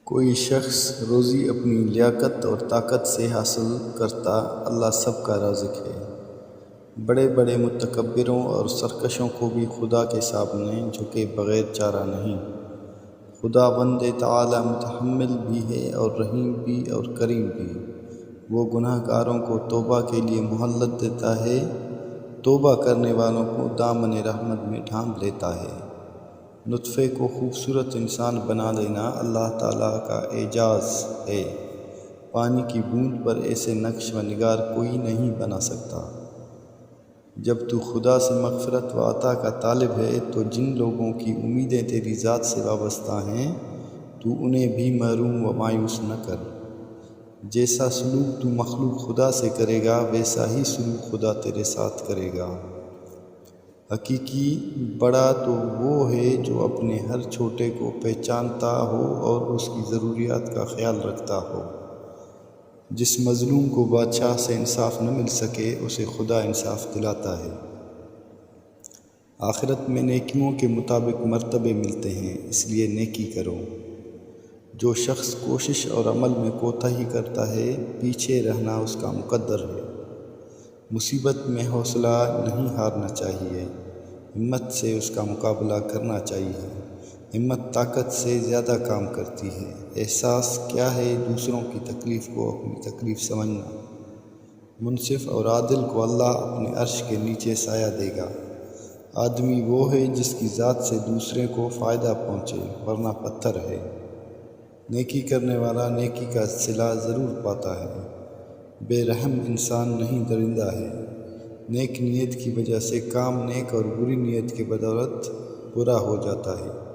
کوئی شخص روزی اپنی لیاقت اور طاقت سے حاصل کرتا، اللہ سب کا رازق ہے۔ بڑے بڑے متکبروں اور سرکشوں کو بھی خدا کے سامنے جھکے بغیر چارہ نہیں۔ خداوند تعالی متحمل بھی ہے اور رحیم بھی اور کریم بھی۔ وہ گناہ گاروں کو توبہ کے لیے مہلت دیتا ہے، توبہ کرنے والوں کو دامن رحمت میں ڈھانپ لیتا ہے۔ نطفے کو خوبصورت انسان بنا دینا اللہ تعالیٰ کا اعجاز ہے۔ پانی کی بوند پر ایسے نقش و نگار کوئی نہیں بنا سکتا۔ جب تو خدا سے مغفرت و عطا کا طالب ہے تو جن لوگوں کی امیدیں تیری ذات سے وابستہ ہیں تو انہیں بھی محروم و مایوس نہ کر۔ جیسا سلوک تو مخلوق خدا سے کرے گا ویسا ہی سلوک خدا تیرے ساتھ کرے گا۔ حقیقی بڑا تو وہ ہے جو اپنے ہر چھوٹے کو پہچانتا ہو اور اس کی ضروریات کا خیال رکھتا ہو۔ جس مظلوم کو بادشاہ سے انصاف نہ مل سکے اسے خدا انصاف دلاتا ہے۔ آخرت میں نیکیوں کے مطابق مرتبے ملتے ہیں، اس لیے نیکی کرو۔ جو شخص کوشش اور عمل میں کوتاہی کرتا ہے پیچھے رہنا اس کا مقدر ہے۔ مصیبت میں حوصلہ نہیں ہارنا چاہیے، ہمت سے اس کا مقابلہ کرنا چاہیے۔ ہمت طاقت سے زیادہ کام کرتی ہے۔ احساس کیا ہے دوسروں کی تکلیف کو اپنی تکلیف سمجھنا۔ منصف اور عادل کو اللہ اپنے عرش کے نیچے سایہ دے گا۔ آدمی وہ ہے جس کی ذات سے دوسرے کو فائدہ پہنچے ورنہ پتھر ہے۔ نیکی کرنے والا نیکی کا صلہ ضرور پاتا ہے۔ بے رحم انسان نہیں درندہ ہے۔ نیک نیت کی وجہ سے کام نیک اور بری نیت کی بدولت برا ہو جاتا ہے۔